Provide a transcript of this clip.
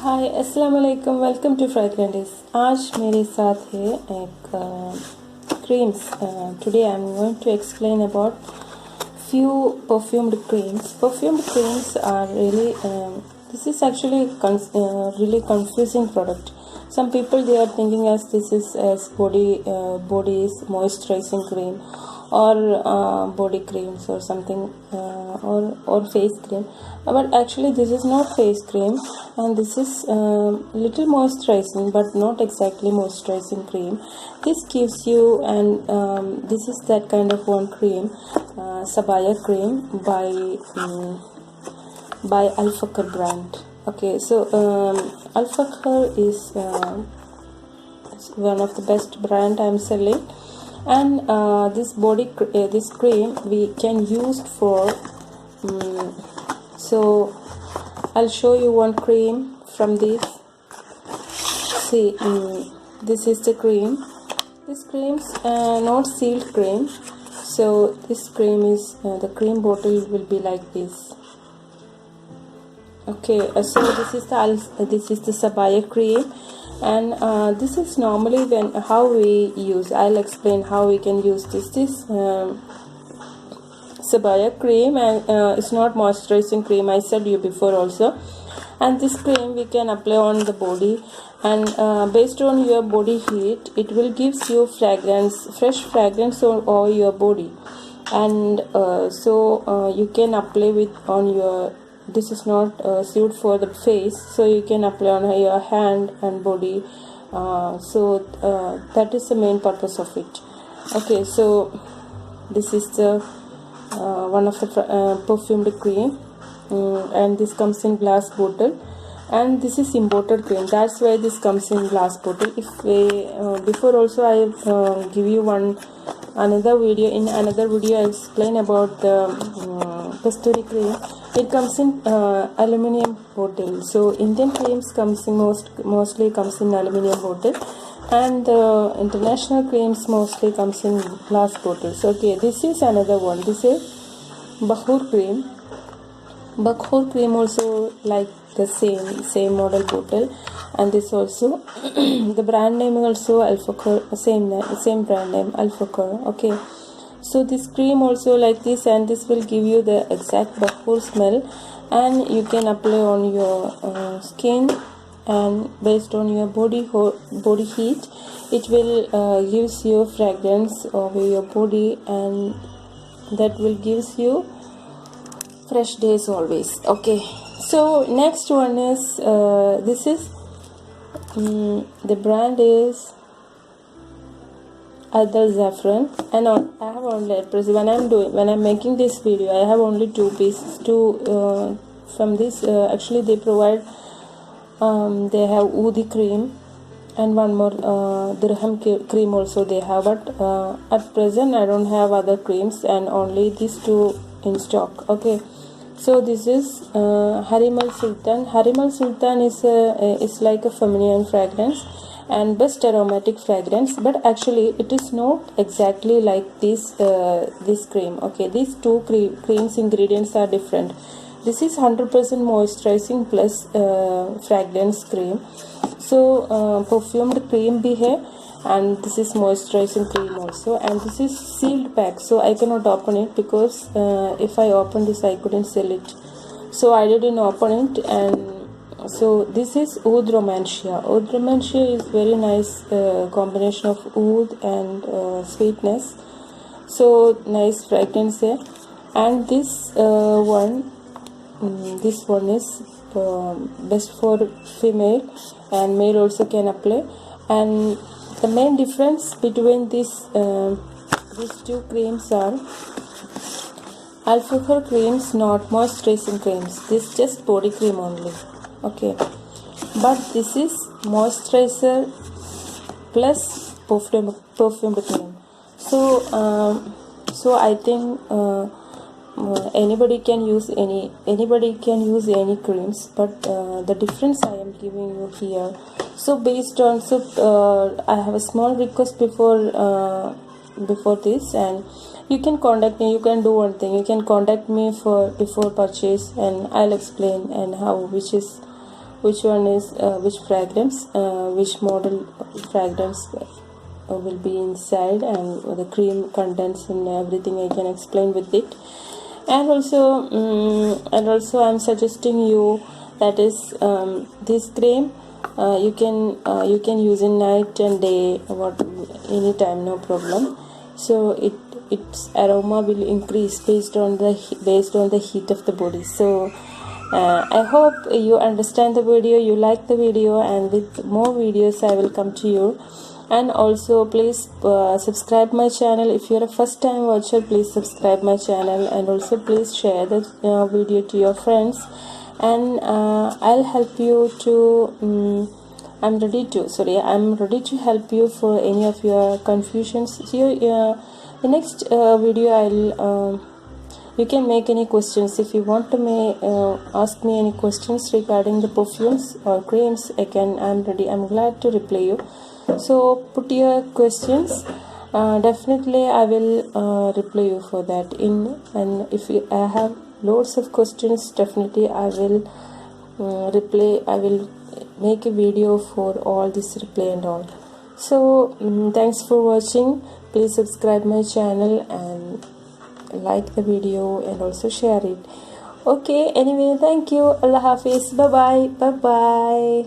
हाय अस्सलाम वालेकुम, welcome to fragrance. आज मेरे साथ है एक creams. Today I am going to explain about few perfumed creams. Perfumed creams are really this is actually really confusing product. Some people they are thinking as this is as body's moisturizing cream or body creams or something or face cream, but actually this is not face cream, and this is little moisturizing but not exactly moisturizing cream. This gives you, and this is that kind of one cream, Sabaya cream by Al Fakr brand. Okay, so Al Fakr is one of the best brand I am selling, and this cream we can use for so I'll show you one cream from this. See, this is the cream. This cream's not sealed cream, so this cream is the cream bottle will be like this. Okay, so this is the Sabaya cream, and this is normally when how we use. I'll explain how we can use this. Sabaya cream, and it's not moisturizing cream. I said you before also, and this cream we can apply on the body, and based on your body heat, it will gives you fragrance, fresh fragrance on all your body, and you can apply with on your. This is not suited for the face, so you can apply on your hand and body. That is the main purpose of it. Okay, so this is the one of the perfumed cream, and this comes in glass bottle, and this is imported cream. That's why this comes in glass bottle. If before also I give you another video. In another video I explain about the Kasturi cream. It comes in aluminium bottle. So Indian creams comes in mostly comes in aluminium bottle, and international creams mostly comes in glass bottles. Okay, this is another one. This is Bakhur cream. Bakhur cream also like the same model bottle, and this also the brand name also Al Fakr, same brand name Al Fakr. Okay, so this cream also like this, and this will give you the exact Bakhur smell, and you can apply on your skin, and based on your body heat, it will gives you fragrance over your body, and that will gives you fresh days always. Okay, so next one is this is the brand is Adal Zafran, and I have only when I'm making this video, I have only two pieces from this. Actually they provide they have Udi cream and one more Dirham cream also they have, but at present I don't have other creams, and only these two in stock. Okay, so this is Harimal Sultan. Harimal Sultan is like a feminine fragrance and best aromatic fragrance, but actually it is not exactly like this cream. Okay, these two creams ingredients are different. This is 100% moisturizing plus fragrance cream. So perfumed cream bhi hai, and this is moisturizing cream also, and this is sealed pack, so I cannot open it because if I open this I couldn't sell it, so I didn't open it. And so this is Oud Romantia. Oud Romantia is very nice combination of oud and sweetness, so nice fragrance here. And this one is best for female, and male also can apply. And the main difference between these two creams are Al Fakr creams not moisturizing creams. This just body cream only. Okay, but this is moisturizer plus perfumed cream. So I think anybody can use any creams, but the difference I am giving you here. So based on I have a small request before this, and you can contact me. You can do one thing, you can contact me for before purchase, and I'll explain and how which one is which fragrance, which model fragrance will be inside, and the cream contents and everything I can explain with it. And also I'm suggesting you that is this cream you can use in night and day, what anytime, no problem. So its aroma will increase based on the heat of the body. So I hope you understand the video, you like the video, and with more videos I will come to you. And also please subscribe my channel. If you're a first time watcher, please subscribe my channel, and also please share the video to your friends. And I'll help you to I'm ready to help you for any of your confusions. Here the next video I'll you can make any questions. If you want to ask me any questions regarding the perfumes or creams, I'm ready, I'm glad to reply you. So put your questions, definitely I will reply you for that. And if I have loads of questions, definitely I will reply. I will make a video for all this reply and all. So thanks for watching. Please subscribe my channel and like the video and also share it. Okay, anyway, thank you. Allah Hafiz. Bye bye.